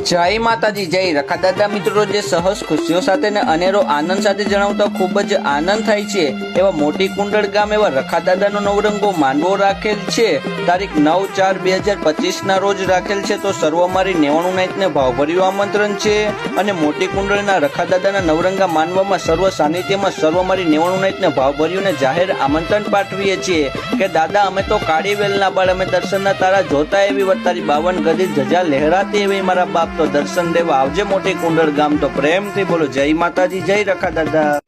જય માતાજી, જય રખા દાદા. મિત્રો, જે સહજ ખુશીઓ સાથે ને અનેરો આનંદ સાથે જણાવતા ખૂબ જ આનંદ થાય છે એવા મોટી કુંડળ ગામ એવા રખા દાદાનો નવરંગો માંડવો રાખેલ છે. તારીખ 9/4/2025 ના રોજ રાખેલ છે. તો સર્વ મારી 99 નાઈટને ભાવભર્યું આમંત્રણ છે. અને મોટી કુંડળના રખા દાદાના નવરંગા માનવામાં સર્વ સાનિધ્યમાં સર્વ મારી 99 નાઈટને ભાવભર્યું ને જાહેર આમંત્રણ પાઠવીએ છીએ કે દાદા, અમે તો કાળી વેલના બાળ, અમે દર્શનના તારા જોતા એવી તારી 52 ગદી ધજા લહેરાતી એવી મારા બાપ, તો દર્શન દેવા આવજે મોટી કુંડળ ગામ. તો પ્રેમથી બોલો જય માતાજી, જય રખા દાદા.